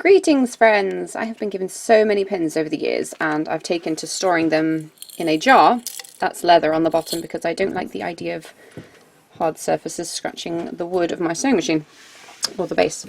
Greetings friends! I have been given so many pins over the years and I've taken to storing them in a jar that's leather on the bottom because I don't like the idea of hard surfaces scratching the wood of my sewing machine or the base.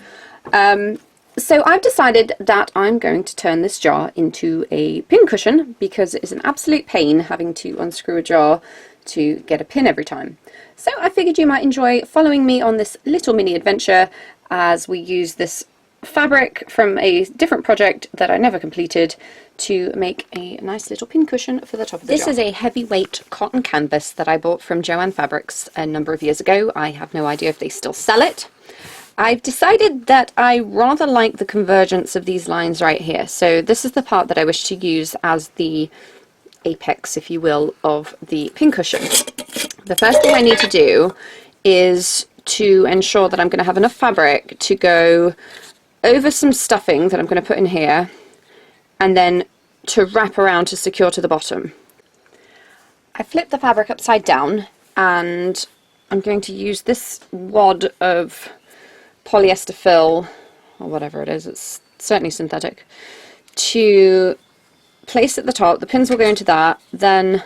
So I've decided that I'm going to turn this jar into a pincushion because it is an absolute pain having to unscrew a jar to get a pin every time. So I figured you might enjoy following me on this little mini adventure as we use this fabric from a different project that I never completed to make a nice little pincushion for the top of the jar. This is a heavyweight cotton canvas that I bought from Joann Fabrics a number of years ago. I have no idea if they still sell it. I've decided that I rather like the convergence of these lines right here. So this is the part that I wish to use as the apex, if you will, of the pincushion. The first thing I need to do is to ensure that I'm going to have enough fabric to go over some stuffing that I'm going to put in here and then to wrap around to secure to the bottom. I flip the fabric upside down and I'm going to use this wad of polyester fill, or whatever it is, it's certainly synthetic, to place at the top. The pins will go into that, then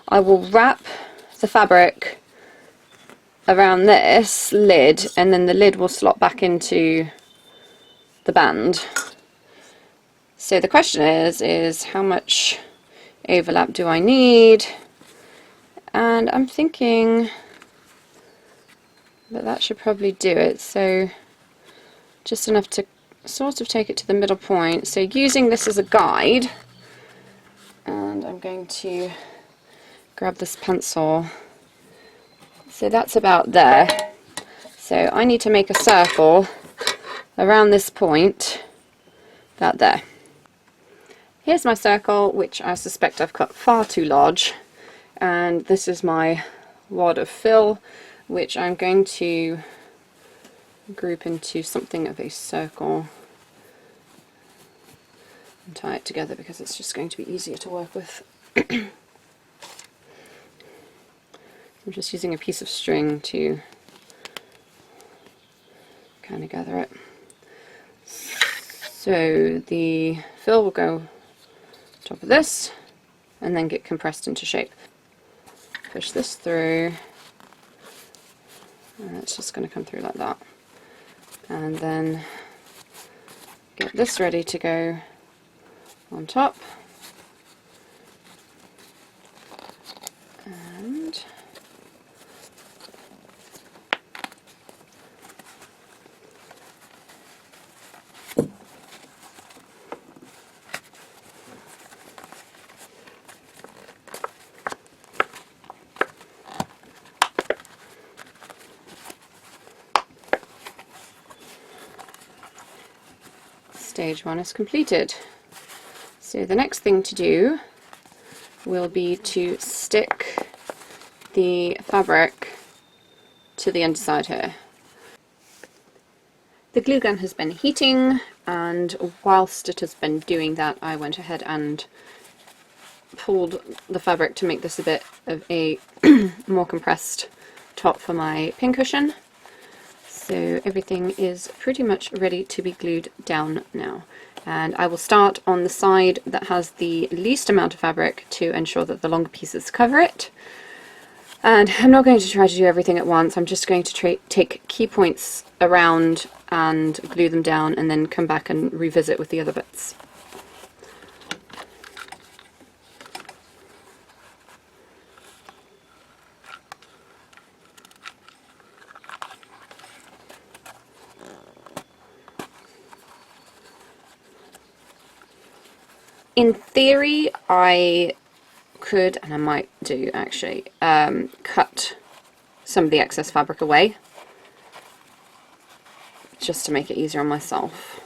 I will wrap the fabric around this lid and then the lid will slot back into the band. So the question is how much overlap do I need? And I'm thinking that should probably do it, so just enough to sort of take it to the middle point. So using this as a guide, and I'm going to grab this pencil. So that's about there. So I need to make a circle around this point, about there. Here's my circle, which I suspect I've cut far too large, and this is my wad of fill, which I'm going to group into something of a circle and tie it together because it's just going to be easier to work with. I'm just using a piece of string to kind of gather it. So the fill will go on top of this and then get compressed into shape. Push this through and it's just going to come through like that. And then get this ready to go on top. And stage one is completed. So the next thing to do will be to stick the fabric to the underside here. The glue gun has been heating, and whilst it has been doing that I went ahead and pulled the fabric to make this a bit of a more compressed top for my pincushion. So everything is pretty much ready to be glued down now. And I will start on the side that has the least amount of fabric to ensure that the longer pieces cover it. And I'm not going to try to do everything at once, I'm just going to take key points around and glue them down and then come back and revisit with the other bits. In theory, I could, and I might do actually, cut some of the excess fabric away just to make it easier on myself.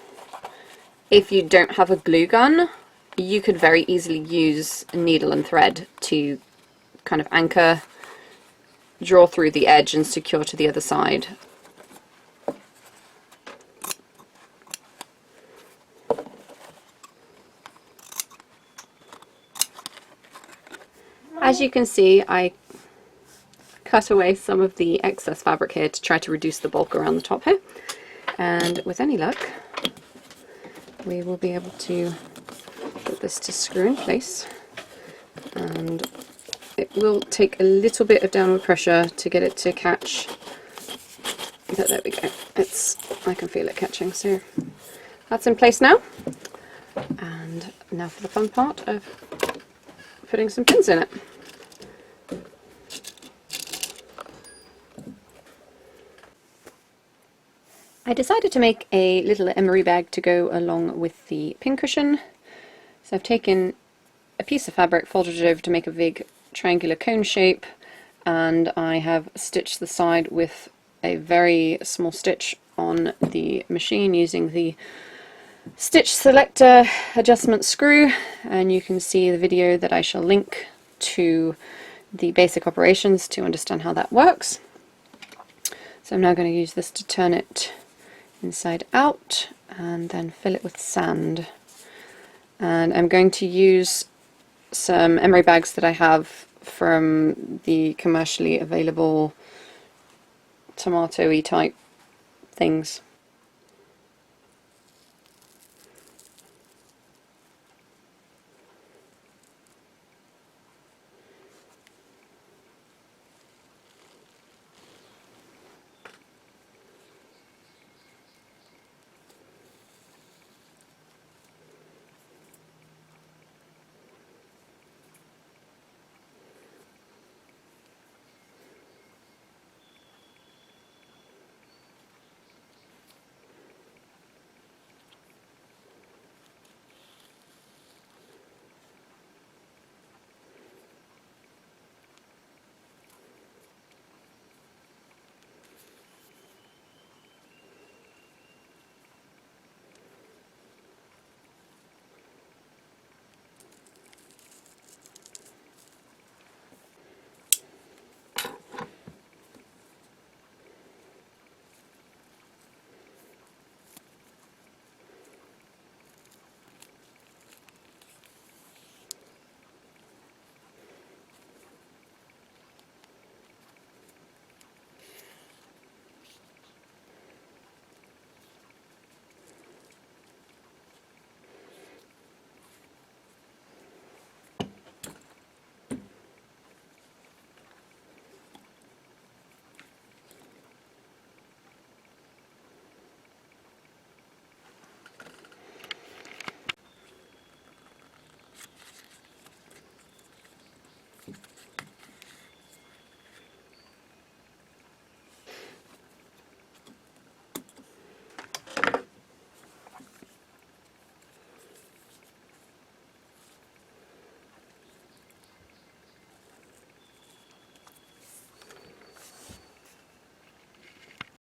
If you don't have a glue gun, you could very easily use a needle and thread to kind of anchor, draw through the edge and secure to the other side. As you can see, I cut away some of the excess fabric here to try to reduce the bulk around the top here, and with any luck we will be able to get this to screw in place, and it will take a little bit of downward pressure to get it to catch, but there we go, I can feel it catching, so that's in place now. And now for the fun part of putting some pins in it. I decided to make a little emery bag to go along with the pincushion. So I've taken a piece of fabric, folded it over to make a big triangular cone shape, and I have stitched the side with a very small stitch on the machine using the stitch selector adjustment screw, and you can see the video that I shall link to the basic operations to understand how that works. So I'm now going to use this to turn it inside out and then fill it with sand. And I'm going to use some emery bags that I have from the commercially available tomato-y type things.